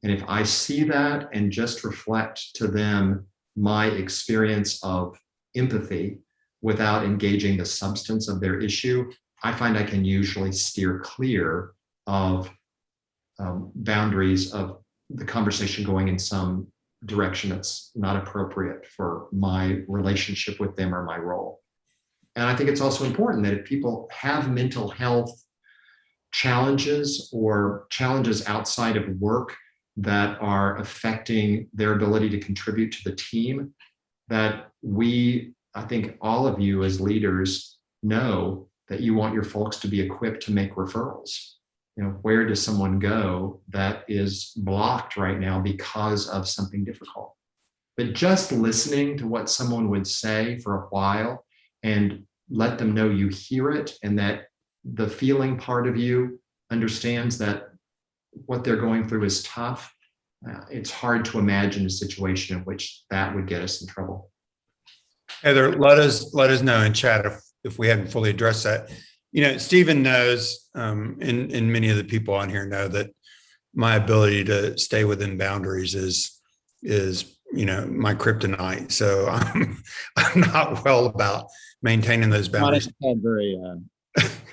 And if I see that and just reflect to them my experience of empathy without engaging the substance of their issue, I find I can usually steer clear of boundaries of the conversation going in some direction that's not appropriate for my relationship with them or my role. And I think it's also important that if people have mental health challenges or challenges outside of work that are affecting their ability to contribute to the team, that I think all of you as leaders know that you want your folks to be equipped to make referrals. Where does someone go that is blocked right now because of something difficult? But just listening to what someone would say for a while and let them know you hear it and that the feeling part of you understands that what they're going through is tough. It's hard to imagine a situation in which that would get us in trouble. Heather, let us know in chat if we hadn't fully addressed that. Stephen knows, and many of the people on here know that my ability to stay within boundaries is my kryptonite. So I'm not well about maintaining those boundaries. Very,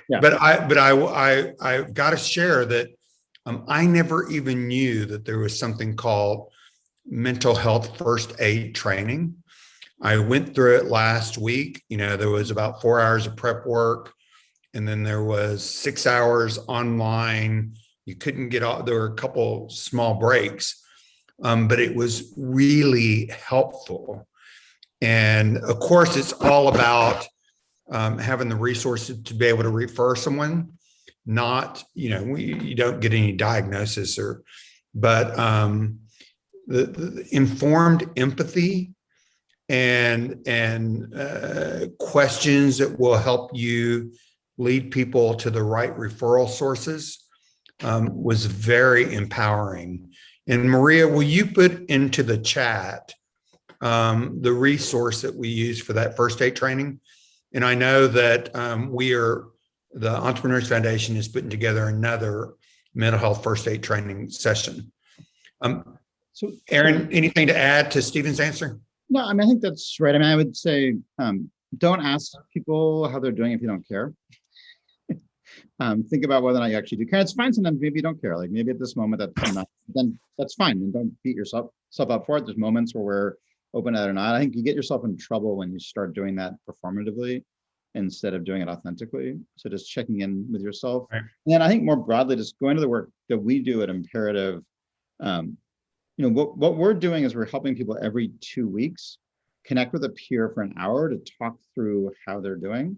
yeah. But I've got to share that I never even knew that there was something called mental health first aid training. I went through it last week. There was about 4 hours of prep work, and then there was 6 hours online. You couldn't get off. There were a couple small breaks, but it was really helpful. And of course, it's all about having the resources to be able to refer someone. Not, you don't get any diagnosis but the informed empathy and questions that will help you lead people to the right referral sources was very empowering. And Maria, will you put into the chat the resource that we use for that first aid training? And I know that the Entrepreneurs Foundation is putting together another mental health first aid training session. So Aaron, anything to add to Stephen's answer? No, I think that's right. I would say, don't ask people how they're doing if you don't care. Think about whether or not you actually do care. It's fine sometimes, maybe you don't care. Like maybe at this moment then that's fine. And don't beat yourself up for it. There's moments where we're open to that or not. I think you get yourself in trouble when you start doing that performatively instead of doing it authentically. So just checking in with yourself. Right. And then I think more broadly, just going to the work that we do at Imperative. What we're doing is we're helping people every 2 weeks connect with a peer for an hour to talk through how they're doing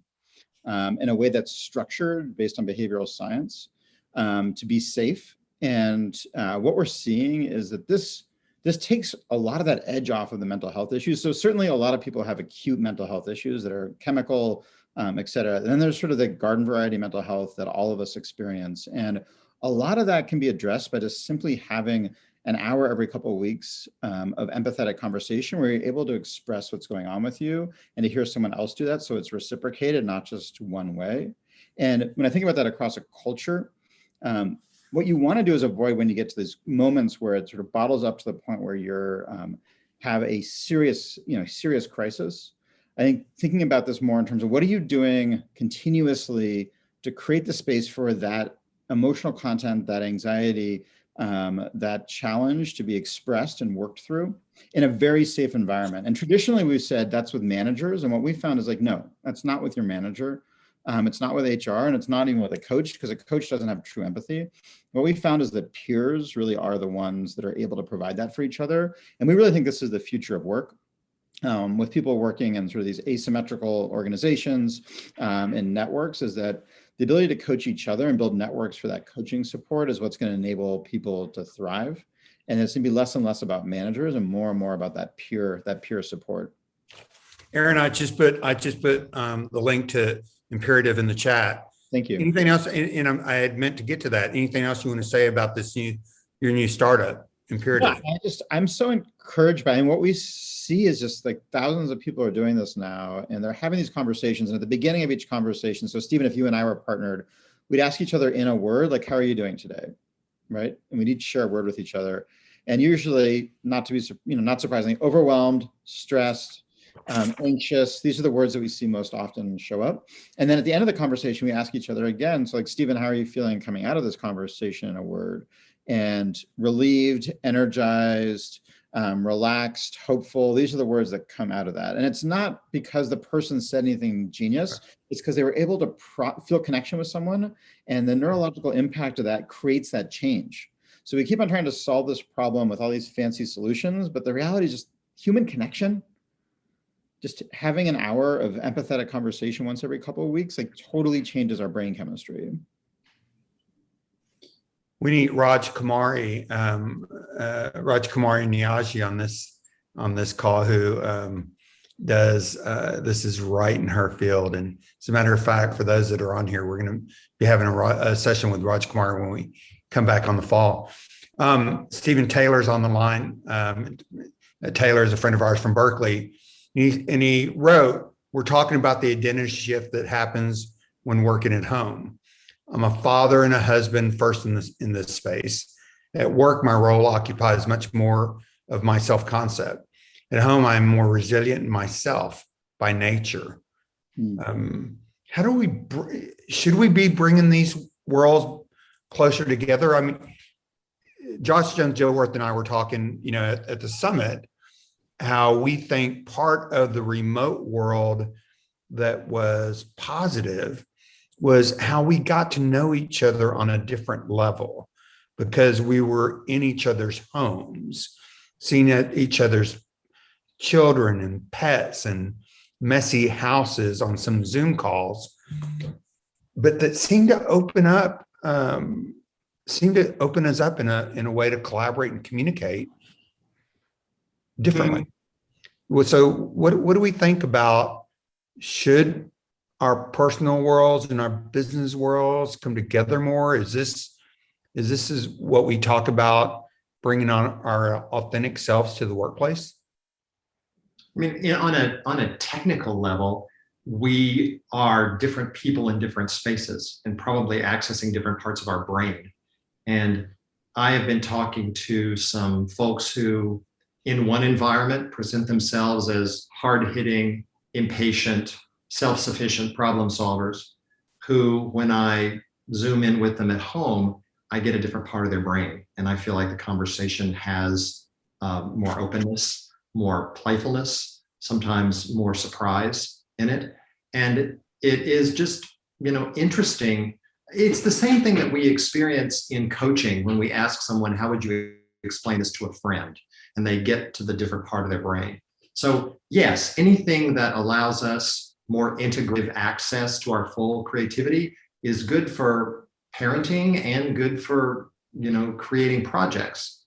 in a way that's structured based on behavioral science to be safe. And what we're seeing is that this takes a lot of that edge off of the mental health issues. So certainly a lot of people have acute mental health issues that are chemical, et cetera. And then there's sort of the garden variety mental health that all of us experience. And a lot of that can be addressed by just simply having an hour every couple of weeks of empathetic conversation where you're able to express what's going on with you and to hear someone else do that. So it's reciprocated, not just one way. And when I think about that across a culture, what you want to do is avoid when you get to these moments where it sort of bottles up to the point where you're have a serious crisis. I think thinking about this more in terms of what are you doing continuously to create the space for that emotional content, that anxiety, that challenge to be expressed and worked through in a very safe environment. And traditionally we've said that's with managers. And what we found is like, no, that's not with your manager. It's not with HR and it's not even with a coach because a coach doesn't have true empathy. What we found is that peers really are the ones that are able to provide that for each other. And we really think this is the future of work. With people working in sort of these asymmetrical organizations and networks is that the ability to coach each other and build networks for that coaching support is what's going to enable people to thrive. And it's going to be less and less about managers and more about that peer support. Aaron, I just put the link to Imperative in the chat. Thank you. Anything else? And I had meant to get to that. Anything else you want to say about this your new startup, Imperative? Yeah, I'm so encouraged by it. And what we see is just like thousands of people are doing this now, and they're having these conversations. And at the beginning of each conversation, so Stephen, if you and I were partnered, we'd ask each other in a word, like, how are you doing today? Right? And we'd each share a word with each other. And usually, not surprisingly, overwhelmed, stressed, anxious. These are the words that we see most often show up. And then at the end of the conversation, we ask each other again. So like, Stephen, how are you feeling coming out of this conversation in a word? And relieved, energized, relaxed, hopeful. These are the words that come out of that. And it's not because the person said anything genius. It's because they were able to feel connection with someone. And the neurological impact of that creates that change. So we keep on trying to solve this problem with all these fancy solutions. But the reality is just human connection. Just having an hour of empathetic conversation once every couple of weeks, like totally changes our brain chemistry. We need Raj Kumari Niaji on this call, who does this is right in her field. And as a matter of fact, for those that are on here, we're going to be having a session with Raj Kumari when we come back on the fall. Stephen Taylor's on the line. Taylor is a friend of ours from Berkeley. And he wrote, we're talking about the identity shift that happens when working at home. I'm a father and a husband first in this space. At work, my role occupies much more of my self-concept. At home, I'm more resilient in myself by nature. How do we, should we be bringing these worlds closer together? I mean, Josh Jones, Joe Worth, and I were talking, at the summit, how we think part of the remote world that was positive was how we got to know each other on a different level because we were in each other's homes, seeing each other's children and pets and messy houses on some Zoom calls, but that seemed to open up, us up in a way to collaborate and communicate differently. So what do we think about, should our personal worlds and our business worlds come together more? Is this what we talk about, bringing on our authentic selves to the workplace? I mean, on a technical level, we are different people in different spaces and probably accessing different parts of our brain. And I have been talking to some folks who, in one environment, present themselves as hard-hitting, impatient, self-sufficient problem solvers, who, when I Zoom in with them at home, I get a different part of their brain. And I feel like the conversation has more openness, more playfulness, sometimes more surprise in it. And it is just, interesting. It's the same thing that we experience in coaching when we ask someone, how would you explain this to a friend? And they get to the different part of their brain. So yes, anything that allows us more integrative access to our full creativity is good for parenting and good for, creating projects.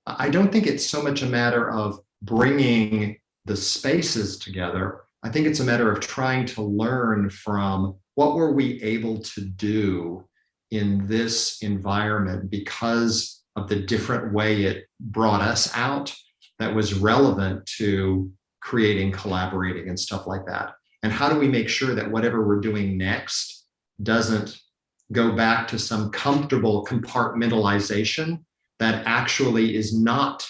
I don't think it's so much a matter of bringing the spaces together. I think it's a matter of trying to learn from what were we able to do in this environment because of the different way it brought us out that was relevant to creating, collaborating, and stuff like that. And how do we make sure that whatever we're doing next doesn't go back to some comfortable compartmentalization that actually is not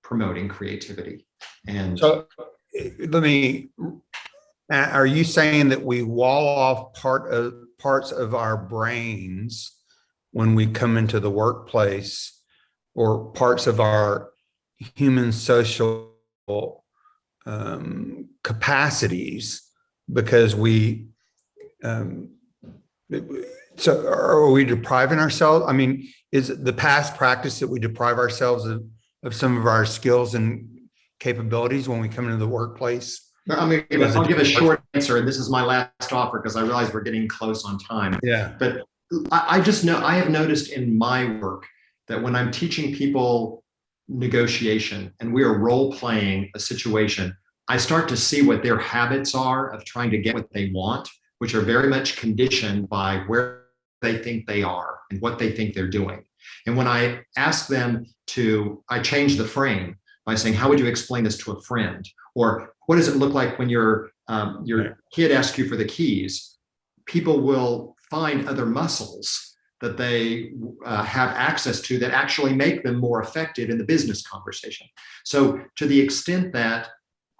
promoting creativity? And so are you saying that we wall off parts of our brains when we come into the workplace, or parts of our human social capacities, because so are we depriving ourselves? I mean, is it the past practice that we deprive ourselves of some of our skills and capabilities when we come into the workplace? I'll give a short answer, and this is my last offer because I realize we're getting close on time. Yeah. But I have noticed in my work that when I'm teaching people negotiation and we are role playing a situation, I start to see what their habits are of trying to get what they want, which are very much conditioned by where they think they are and what they think they're doing. And when I ask them I change the frame by saying, how would you explain this to a friend? Or what does it look like when your kid asks you for the keys? People will find other muscles that they have access to that actually make them more effective in the business conversation. So to the extent that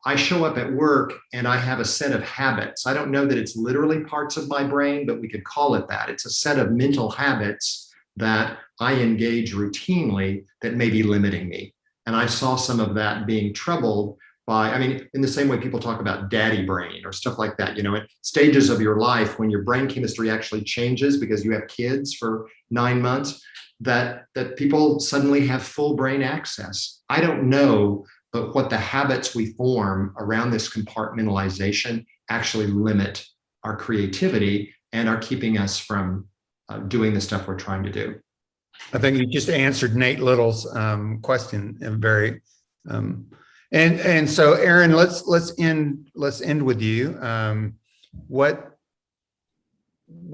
I show up at work and I have a set of habits, I don't know that it's literally parts of my brain, but we could call it that. It's a set of mental habits that I engage routinely that may be limiting me. And I saw some of that being troubled by, in the same way people talk about daddy brain or stuff like that, at stages of your life when your brain chemistry actually changes because you have kids for 9 months, that people suddenly have full brain access. I don't know, but what the habits we form around this compartmentalization actually limit our creativity and are keeping us from doing the stuff we're trying to do. I think you just answered Nate Little's question, and very, and so Aaron, let's end with you.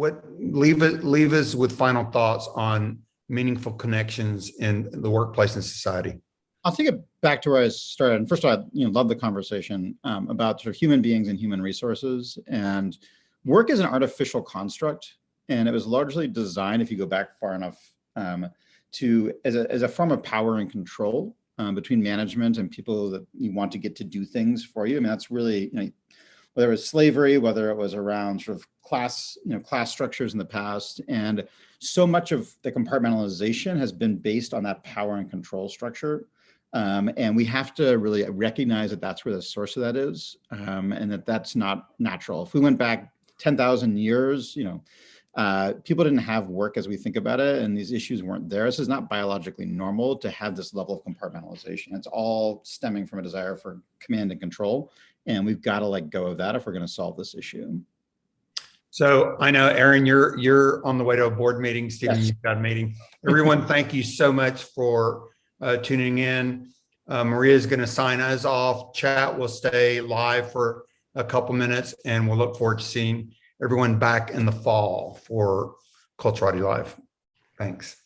Leave us with final thoughts on meaningful connections in the workplace and society. I'll take it back to where I started. And first of all, I love the conversation about sort of human beings and human resources. And work is an artificial construct, and it was largely designed, if you go back far enough, as a form of power and control between management and people that you want to get to do things for you. I mean, that's really, whether it was slavery, whether it was around sort of class structures in the past, and so much of the compartmentalization has been based on that power and control structure. And we have to really recognize that that's where the source of that is, and that's not natural. If we went back 10,000 years, people didn't have work as we think about it, and these issues weren't there. This is not biologically normal to have this level of compartmentalization. It's all stemming from a desire for command and control, and we've got to let go of that if we're going to solve this issue. So I know, Aaron, you're on the way to a board meeting. Stephen, Yes. You've got a meeting. Everyone, thank you so much for tuning in. Maria is going to sign us off. Chat will stay live for a couple minutes, and we'll look forward to seeing everyone back in the fall for Culturati Live. Thanks.